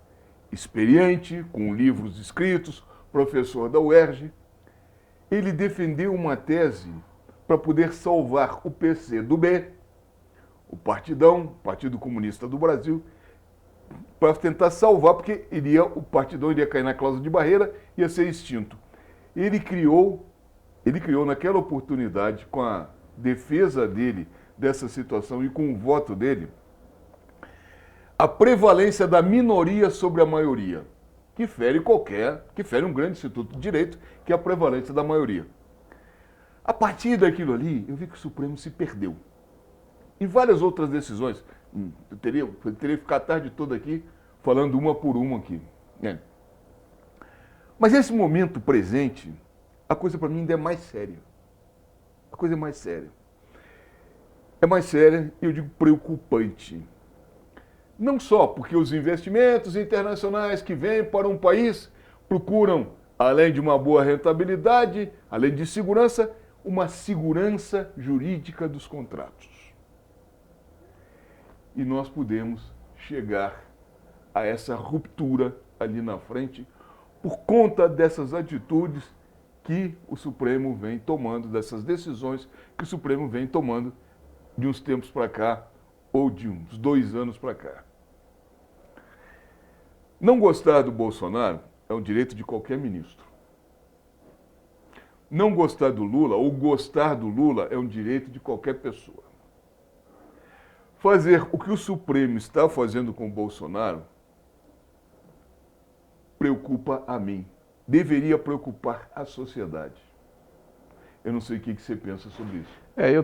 experiente, com livros escritos, professor da UERJ, ele defendeu uma tese para poder salvar o PCdoB, o Partidão, Partido Comunista do Brasil, para tentar salvar, porque o Partidão iria cair na cláusula de barreira, ia ser extinto. Ele criou naquela oportunidade, com a defesa dele dessa situação e com o voto dele, a prevalência da minoria sobre a maioria, que fere um grande instituto de direito, que é a prevalência da maioria. A partir daquilo ali, eu vi que o Supremo se perdeu. E várias outras decisões. Eu teria que ficar a tarde toda aqui falando uma por uma aqui. Mas nesse momento presente, a coisa para mim ainda é mais séria. A coisa é mais séria. É mais séria e eu digo preocupante. Não só porque os investimentos internacionais que vêm para um país procuram, além de uma boa rentabilidade, além de segurança, uma segurança jurídica dos contratos. E nós podemos chegar a essa ruptura ali na frente por conta dessas atitudes que o Supremo vem tomando, dessas decisões que o Supremo vem tomando de uns tempos para cá, ou de uns 2 anos para cá. Não gostar do Bolsonaro é um direito de qualquer ministro. Não gostar do Lula ou gostar do Lula é um direito de qualquer pessoa. Fazer o que o Supremo está fazendo com o Bolsonaro preocupa a mim. Deveria preocupar a sociedade. Eu não sei o que você pensa sobre isso. Eu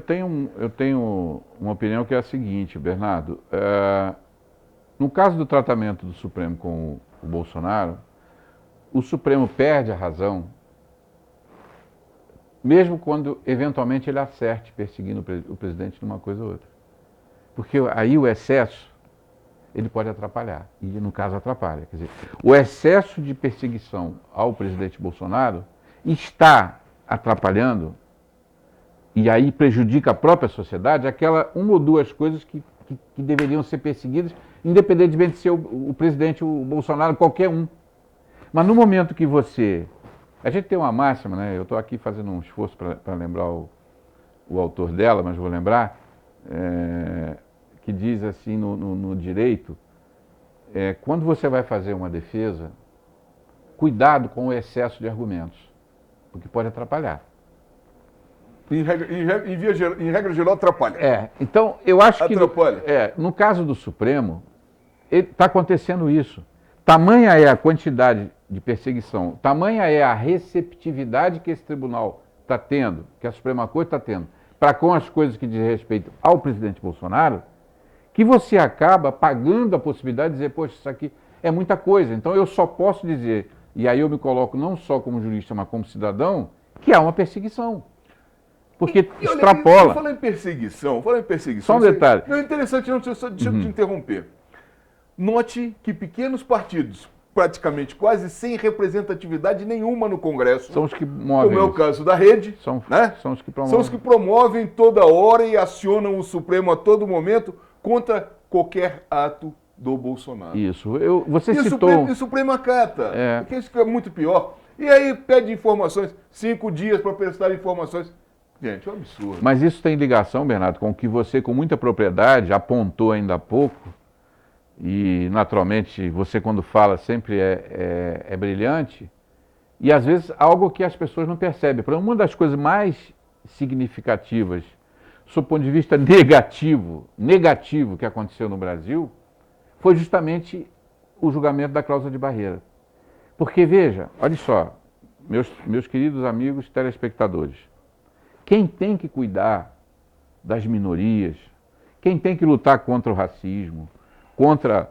tenho uma opinião que é a seguinte, Bernardo. No caso do tratamento do Supremo com o Bolsonaro, o Supremo perde a razão, mesmo quando eventualmente ele acerte perseguindo o presidente numa coisa ou outra. Porque aí o excesso, ele pode atrapalhar, e no caso atrapalha. Quer dizer, o excesso de perseguição ao presidente Bolsonaro está atrapalhando, e aí prejudica a própria sociedade, aquela uma ou duas coisas que deveriam ser perseguidas, independentemente de ser o presidente, o Bolsonaro, qualquer um. Mas no momento que você... A gente tem uma máxima, né? Eu estou aqui fazendo um esforço para lembrar o autor dela, mas vou lembrar, que diz assim no direito, quando você vai fazer uma defesa, cuidado com o excesso de argumentos, porque pode atrapalhar. Em regra geral, atrapalha. Então eu acho que atrapalha. No caso do Supremo, está acontecendo isso. Tamanha é a quantidade de perseguição, tamanha é a receptividade que esse tribunal está tendo, que a Suprema Corte está tendo, para com as coisas que dizem respeito ao presidente Bolsonaro, que você acaba pagando a possibilidade de dizer, poxa, isso aqui é muita coisa. Então eu só posso dizer, e aí eu me coloco não só como jurista, mas como cidadão, que há uma perseguição. Porque extrapola. Fala em perseguição. Só um detalhe. Não é interessante, não, deixa eu te interromper. Note que pequenos partidos, praticamente quase sem representatividade nenhuma no Congresso, são os que movem. Como é o caso da Rede, são os que promovem. São os que promovem toda hora e acionam o Supremo a todo momento contra qualquer ato do Bolsonaro. Isso. Você citou... E o Supremo acata, porque isso é muito pior. E aí pede informações, 5 dias para prestar informações. Gente, é um absurdo. Mas isso tem ligação, Bernardo, com o que você, com muita propriedade, apontou ainda há pouco, e naturalmente você quando fala sempre é brilhante, e às vezes algo que as pessoas não percebem. Uma das coisas mais significativas, do ponto de vista negativo que aconteceu no Brasil, foi justamente o julgamento da cláusula de barreira. Porque veja, olha só, meus queridos amigos telespectadores, quem tem que cuidar das minorias, quem tem que lutar contra o racismo, contra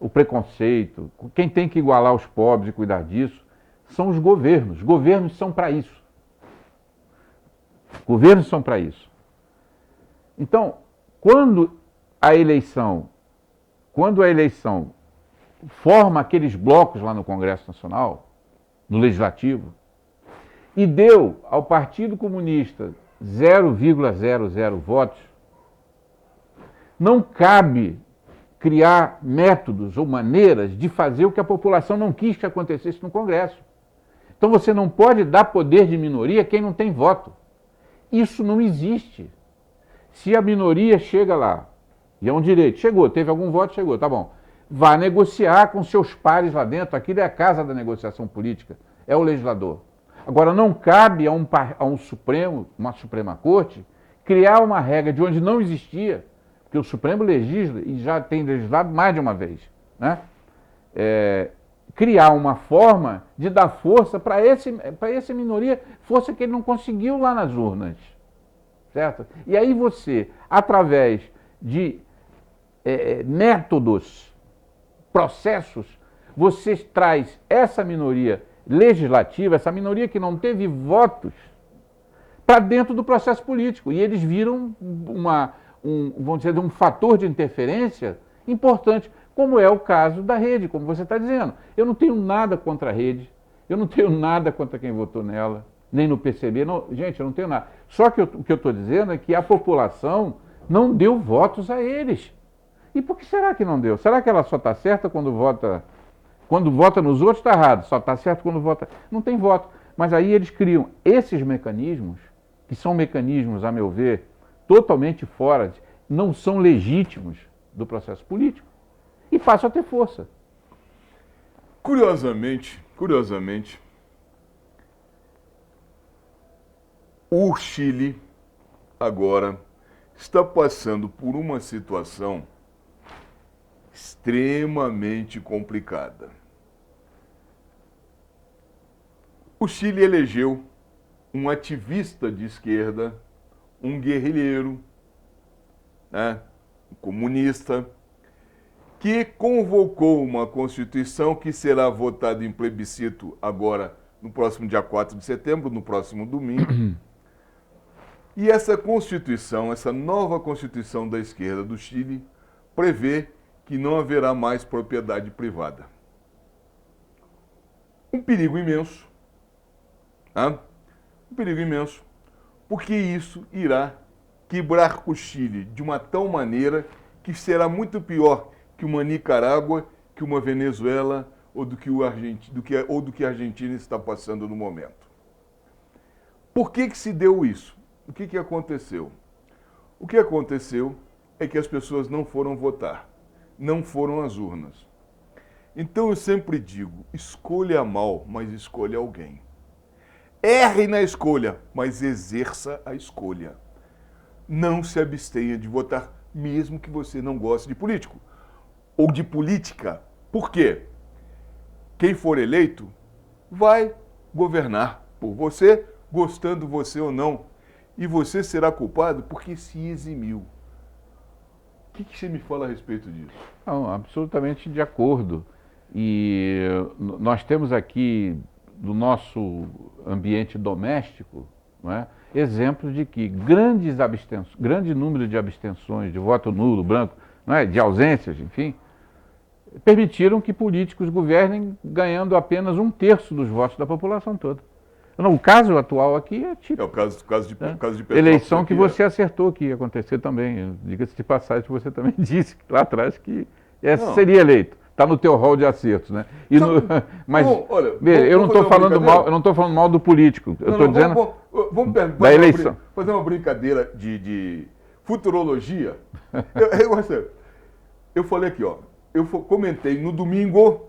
o preconceito, quem tem que igualar os pobres e cuidar disso, são os governos. Os governos são para isso. Governos são para isso. Então, quando a eleição forma aqueles blocos lá no Congresso Nacional, no Legislativo, e deu ao Partido Comunista 0,00 votos, não cabe criar métodos ou maneiras de fazer o que a população não quis que acontecesse no Congresso. Então você não pode dar poder de minoria a quem não tem voto. Isso não existe. Se a minoria chega lá, e é um direito, chegou, teve algum voto, chegou, tá bom. Vá negociar com seus pares lá dentro, aquilo é a casa da negociação política, é o legislador. Agora, não cabe a um Supremo, uma Suprema Corte, criar uma regra de onde não existia, porque o Supremo legisla e já tem legislado mais de uma vez, né? Criar uma forma de dar força para essa minoria, força que ele não conseguiu lá nas urnas, certo? E aí você, através de métodos, processos, você traz essa minoria legislativa, essa minoria que não teve votos, para dentro do processo político. E eles viram vamos dizer, um fator de interferência importante, como é o caso da Rede, como você está dizendo. Eu não tenho nada contra a Rede, eu não tenho nada contra quem votou nela, nem no PCB. Não, gente, eu não tenho nada. Só que o que eu estou dizendo é que a população não deu votos a eles. E por que será que não deu? Será que ela só está certa quando vota? Quando vota nos outros está errado, só está certo quando vota... Não tem voto. Mas aí eles criam esses mecanismos, que são mecanismos, a meu ver, totalmente fora, não são legítimos do processo político, e passam a ter força. Curiosamente, o Chile agora está passando por uma situação extremamente complicada. O Chile elegeu um ativista de esquerda, um guerrilheiro, um comunista, que convocou uma Constituição que será votada em plebiscito agora no próximo dia 4 de setembro, no próximo domingo. E essa Constituição, essa nova Constituição da esquerda do Chile, prevê que não haverá mais propriedade privada. Um perigo imenso. Tá? Um perigo imenso, porque isso irá quebrar o Chile de uma tal maneira que será muito pior que uma Nicarágua, que uma Venezuela ou do que a Argentina está passando no momento. Por que se deu isso? O que aconteceu? O que aconteceu é que as pessoas não foram votar, não foram às urnas. Então eu sempre digo, escolha mal, mas escolha alguém. Erre na escolha, mas exerça a escolha. Não se abstenha de votar, mesmo que você não goste de político ou de política. Por quê? Quem for eleito vai governar por você, gostando você ou não. E você será culpado porque se eximiu. O que você me fala a respeito disso? Não, absolutamente de acordo. E nós temos aqui, do nosso ambiente doméstico, não é, exemplos de que grande número de abstenções, de voto nulo, branco, não é, de ausências, enfim, permitiram que políticos governem ganhando apenas 1/3 dos votos da população toda. Não, o caso atual aqui é típico. É o caso de Petrópolis. Eleição que você acertou que ia acontecer também. Diga-se de passagem, você também disse lá atrás que seria eleito. Está no teu rol de acertos, né? Mas olha, eu não estou falando mal do político. Eu estou dizendo da eleição. Fazer uma brincadeira de futurologia. Eu falei aqui, ó. Eu comentei no domingo,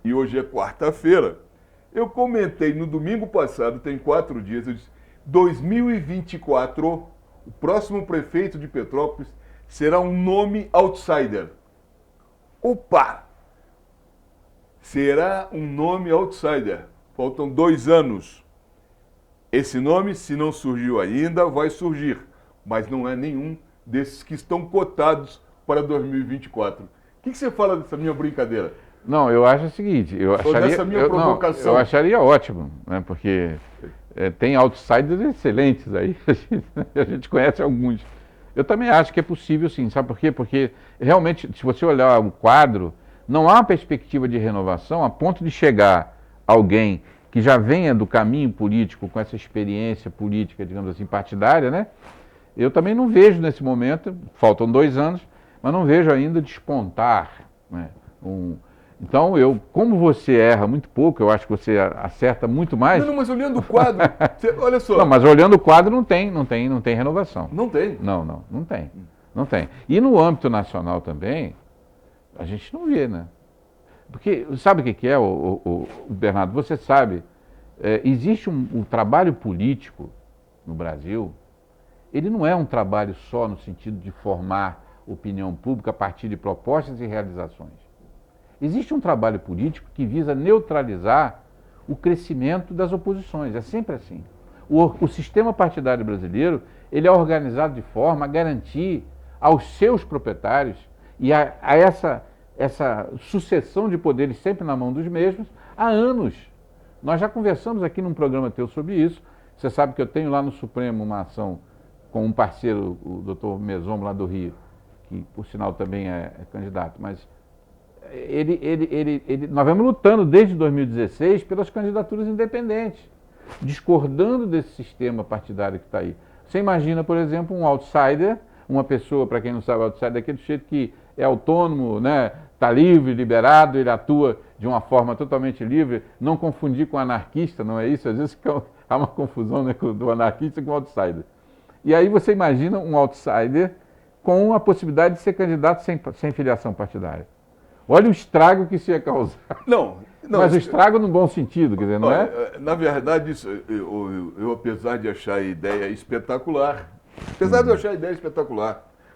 e hoje é quarta-feira. Eu comentei no domingo passado, tem 4 dias, eu disse, 2024, o próximo prefeito de Petrópolis será um nome outsider. Opa! Será um nome outsider. Faltam 2 anos. Esse nome, se não surgiu ainda, vai surgir. Mas não é nenhum desses que estão cotados para 2024. O que você fala dessa minha brincadeira? Não, eu acho o seguinte, eu acharia ótimo, né, porque tem outsiders excelentes aí, a gente conhece alguns. Eu também acho que é possível sim, sabe por quê? Porque realmente, se você olhar o quadro, não há uma perspectiva de renovação a ponto de chegar alguém que já venha do caminho político, com essa experiência política, digamos assim, partidária, né? Eu também não vejo nesse momento, faltam 2 anos, mas não vejo ainda despontar, né, Então, como você erra muito pouco, eu acho que você acerta muito mais. Não, mas olhando o quadro, olha só. Não, mas olhando o quadro não tem renovação. Não tem? Não tem. E no âmbito nacional também, a gente não vê, né? Porque, sabe o que é, Bernardo? Você sabe, existe um trabalho político no Brasil, ele não é um trabalho só no sentido de formar opinião pública a partir de propostas e realizações. Existe um trabalho político que visa neutralizar o crescimento das oposições, é sempre assim. O sistema partidário brasileiro, ele é organizado de forma a garantir aos seus proprietários e a essa sucessão de poderes sempre na mão dos mesmos há anos. Nós já conversamos aqui num programa teu sobre isso. Você sabe que eu tenho lá no Supremo uma ação com um parceiro, o doutor Mesomo, lá do Rio, que por sinal também é candidato, mas nós vamos lutando desde 2016 pelas candidaturas independentes, discordando desse sistema partidário que está aí. Você imagina, por exemplo, um outsider, uma pessoa, para quem não sabe, outsider é aquele sujeito que é autônomo, né, está livre, liberado, ele atua de uma forma totalmente livre, não confundir com anarquista, não é isso? Às vezes há uma confusão, né, do anarquista com o outsider. E aí você imagina um outsider com a possibilidade de ser candidato sem filiação partidária. Olha o estrago que isso ia causar. Não, mas o estrago no bom sentido, quer dizer, não é? Na verdade, isso, eu apesar de achar a ideia espetacular,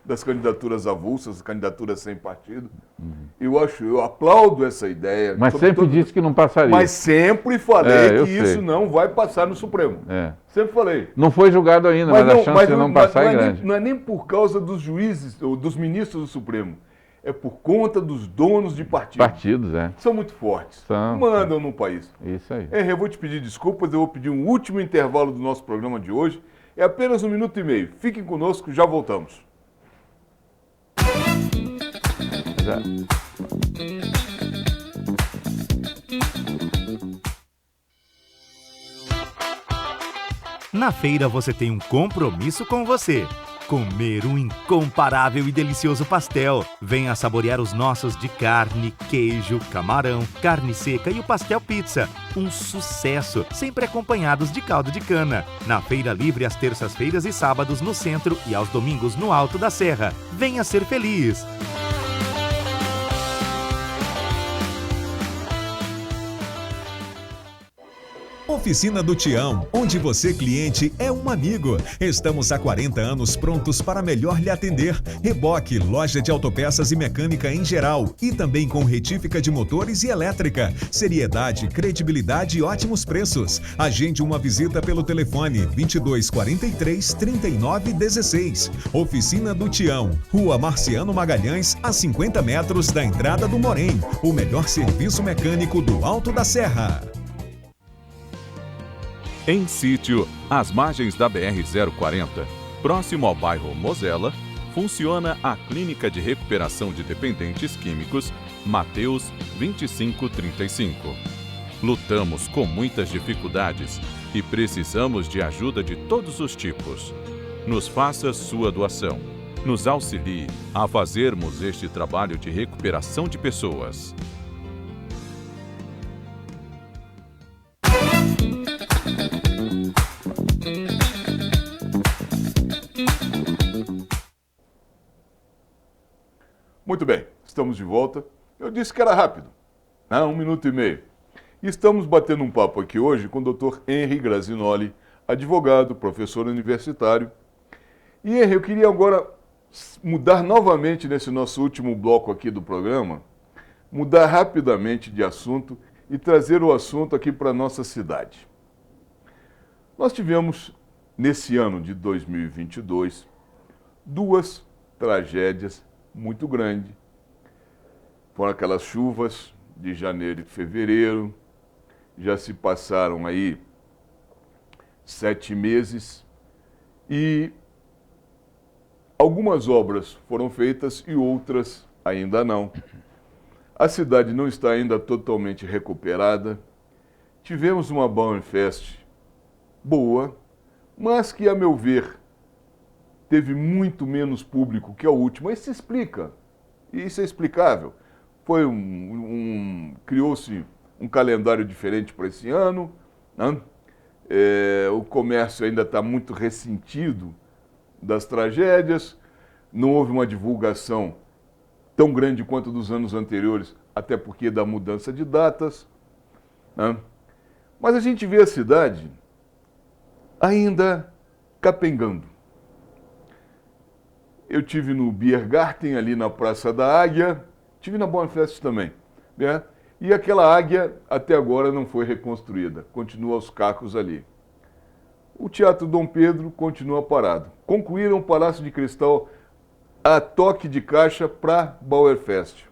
das candidaturas avulsas, candidaturas sem partido, eu aplaudo essa ideia. Mas sempre disse que não passaria. Mas sempre falei que isso não vai passar no Supremo. Sempre falei. Não foi julgado ainda, mas a chance de não passar é grande. Não é nem por causa dos juízes ou dos ministros do Supremo. é por conta dos donos de partidos. Partidos, é. São muito fortes. São. Mandam no país. Isso aí. Henry, eu vou te pedir desculpas, eu vou pedir um último intervalo do nosso programa de hoje. É apenas 1 minuto e meio. Fiquem conosco, já voltamos. Na feira você tem um compromisso com você. Comer um incomparável e delicioso pastel. Venha saborear os nossos de carne, queijo, camarão, carne seca e o pastel pizza. Um sucesso, sempre acompanhados de caldo de cana. Na Feira Livre às terças-feiras e sábados no centro e aos domingos no Alto da Serra. Venha ser feliz! Oficina do Tião, onde você, cliente, é um amigo. Estamos há 40 anos prontos para melhor lhe atender. Reboque, loja de autopeças e mecânica em geral. E também com retífica de motores e elétrica. Seriedade, credibilidade e ótimos preços. Agende uma visita pelo telefone 2243 3916. Oficina do Tião, Rua Marciano Magalhães, a 50 metros da entrada do Morém. O melhor serviço mecânico do Alto da Serra. Em Sítio, às margens da BR-040, próximo ao bairro Mosela, funciona a Clínica de Recuperação de Dependentes Químicos Mateus 2535. Lutamos com muitas dificuldades e precisamos de ajuda de todos os tipos. Nos faça sua doação. Nos auxilie a fazermos este trabalho de recuperação de pessoas. Muito bem, estamos de volta. Eu disse que era rápido, 1 minuto e meio. E estamos batendo um papo aqui hoje com o Dr. Henry Grazinoli, advogado, professor universitário. E Henry, eu queria agora mudar novamente nesse nosso último bloco aqui do programa, mudar rapidamente de assunto e trazer o assunto aqui para a nossa cidade. Nós tivemos, nesse ano de 2022, 2 tragédias muito grandes. Foram aquelas chuvas de janeiro e fevereiro, já se passaram aí 7 meses e algumas obras foram feitas e outras ainda não. A cidade não está ainda totalmente recuperada. Tivemos uma Bauernfest boa, mas que, a meu ver, teve muito menos público que a última. Isso se explica. Isso é explicável. Criou-se um calendário diferente para esse ano, né? O comércio ainda está muito ressentido das tragédias, não houve uma divulgação tão grande quanto dos anos anteriores, até porque da mudança de datas, né? Mas a gente vê a cidade ainda capengando. Eu tive no Biergarten, ali na Praça da Águia, tive na Bauernfest também, né? E aquela águia até agora não foi reconstruída, continua aos cacos ali. O Teatro Dom Pedro continua parado. Concluíram o Palácio de Cristal a toque de caixa para Bauernfest.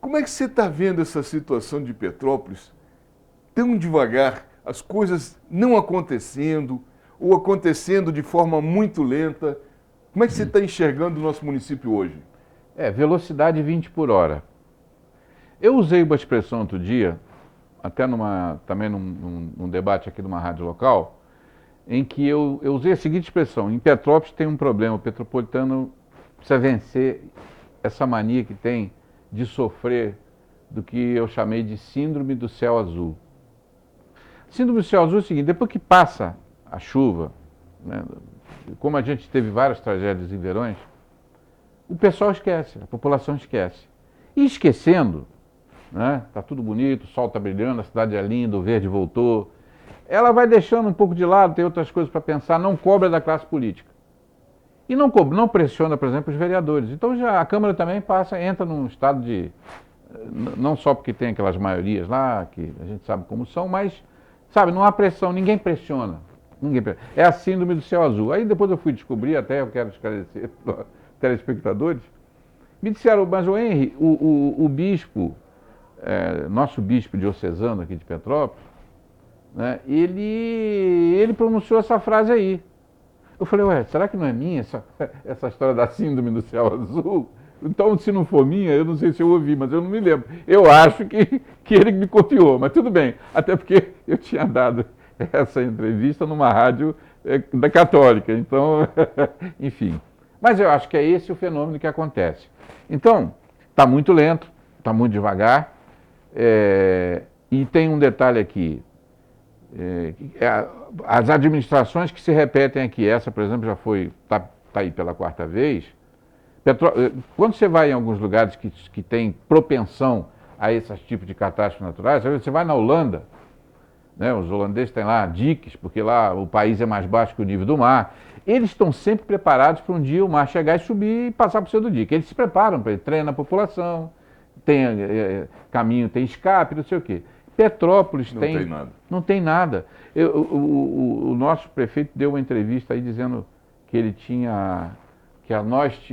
Como é que você está vendo essa situação de Petrópolis tão devagar, as coisas não acontecendo, ou acontecendo de forma muito lenta? Como é que você está enxergando o nosso município hoje? Velocidade 20 por hora. Eu usei uma expressão outro dia, até também num debate aqui numa rádio local, em que eu usei a seguinte expressão: em Petrópolis tem um problema, o petropolitano precisa vencer essa mania que tem de sofrer do que eu chamei de síndrome do céu azul. Síndrome do céu azul é o seguinte: depois que passa a chuva, né, como a gente teve várias tragédias em verões, o pessoal esquece, a população esquece. E esquecendo, né, tá tudo bonito, o sol está brilhando, a cidade é linda, o verde voltou, ela vai deixando um pouco de lado, tem outras coisas para pensar, não cobra da classe política. E não pressiona, por exemplo, os vereadores. Então já a Câmara também entra num estado de, não só porque tem aquelas maiorias lá, que a gente sabe como são, mas, sabe, não há pressão, ninguém pressiona. É a síndrome do céu azul. Aí depois eu fui descobrir, até eu quero esclarecer telespectadores, me disseram, mas o Henry, o bispo, nosso bispo diocesano aqui de Petrópolis, né, ele pronunciou essa frase aí. Eu falei, ué, será que não é minha essa história da síndrome do céu azul? Então, se não for minha, eu não sei se eu ouvi, mas eu não me lembro. Eu acho que ele me copiou, mas tudo bem. Até porque eu tinha dado essa entrevista numa rádio da Católica, então, enfim. Mas eu acho que é esse o fenômeno que acontece. Então, está muito lento, está muito devagar, e tem um detalhe aqui. As administrações que se repetem aqui, essa, por exemplo, já está aí pela 4ª vez. Quando você vai em alguns lugares que tem propensão a esses tipos de catástrofes naturais, você vai na Holanda, né, os holandeses têm lá diques, porque lá o país é mais baixo que o nível do mar. Eles estão sempre preparados para um dia o mar chegar e subir e passar por cima do dique. Eles se preparam para ele, treinam a população, tem caminho, tem escape, não sei o quê. Petrópolis não tem nada. Não tem nada. O nosso prefeito deu uma entrevista aí dizendo que ele tinha,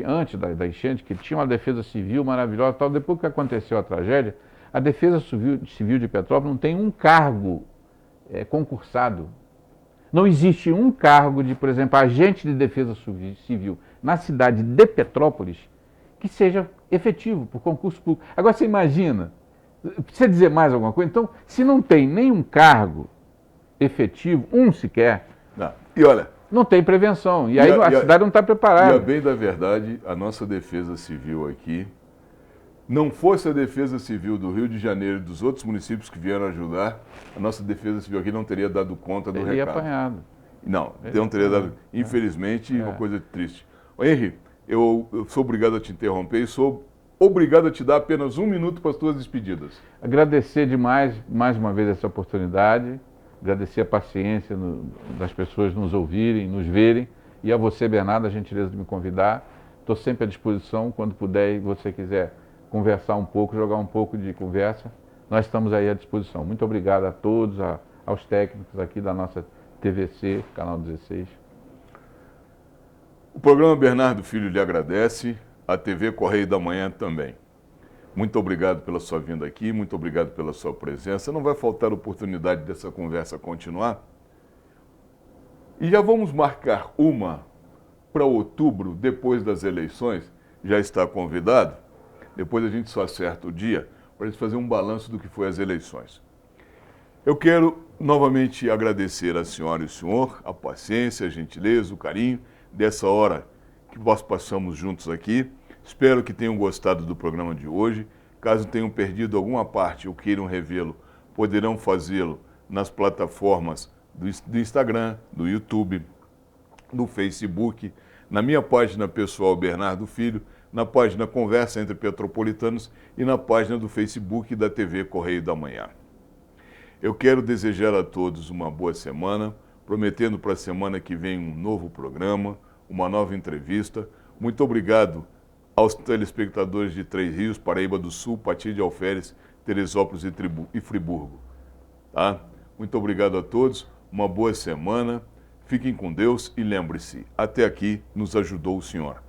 antes da enchente, que tinha uma defesa civil maravilhosa, tal. Depois que aconteceu a tragédia, a defesa civil de Petrópolis não tem um cargo concursado. Não existe um cargo de, por exemplo, agente de defesa civil na cidade de Petrópolis que seja efetivo por concurso público. Agora você imagina, precisa dizer mais alguma coisa? Então, se não tem nenhum cargo efetivo, um sequer, não. E olha, não tem prevenção. E aí a cidade não está preparada. E a bem da verdade, a nossa defesa civil aqui, não fosse a defesa civil do Rio de Janeiro e dos outros municípios que vieram ajudar, a nossa defesa civil aqui não teria dado conta do recado. Teria apanhado. Não teria dado. Infelizmente, uma coisa triste. Henry, eu sou obrigado a te interromper e sou obrigado a te dar apenas 1 minuto para as tuas despedidas. Agradecer demais, mais uma vez, essa oportunidade, agradecer a paciência das pessoas nos ouvirem, nos verem, e a você, Bernardo, a gentileza de me convidar. Estou sempre à disposição, quando puder e você quiser conversar um pouco, jogar um pouco de conversa, nós estamos aí à disposição. Muito obrigado a todos, aos técnicos aqui da nossa TVC, Canal 16. O programa Bernardo Filho lhe agradece, a TV Correio da Manhã também. Muito obrigado pela sua vinda aqui, muito obrigado pela sua presença. Não vai faltar oportunidade dessa conversa continuar. E já vamos marcar uma para outubro, depois das eleições. Já está convidado. Depois a gente só acerta o dia para a gente fazer um balanço do que foi as eleições. Eu quero novamente agradecer a senhora e o senhor, a paciência, a gentileza, o carinho dessa hora que nós passamos juntos aqui. Espero que tenham gostado do programa de hoje. Caso tenham perdido alguma parte ou queiram revê-lo, poderão fazê-lo nas plataformas do Instagram, do YouTube, do Facebook, na minha página pessoal Bernardo Filho, na página Conversa Entre Petropolitanos e na página do Facebook da TV Correio da Manhã. Eu quero desejar a todos uma boa semana, prometendo para a semana que vem um novo programa, uma nova entrevista. Muito obrigado aos telespectadores de Três Rios, Paraíba do Sul, Pati de Alferes, Teresópolis e Friburgo. Tá? Muito obrigado a todos, uma boa semana, fiquem com Deus e lembre-se, até aqui nos ajudou o Senhor.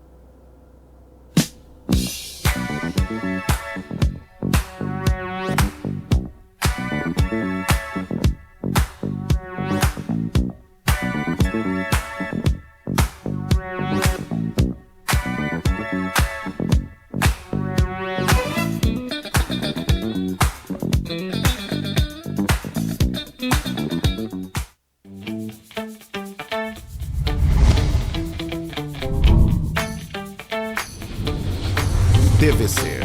TVC,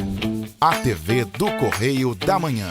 a TV do Correio da Manhã.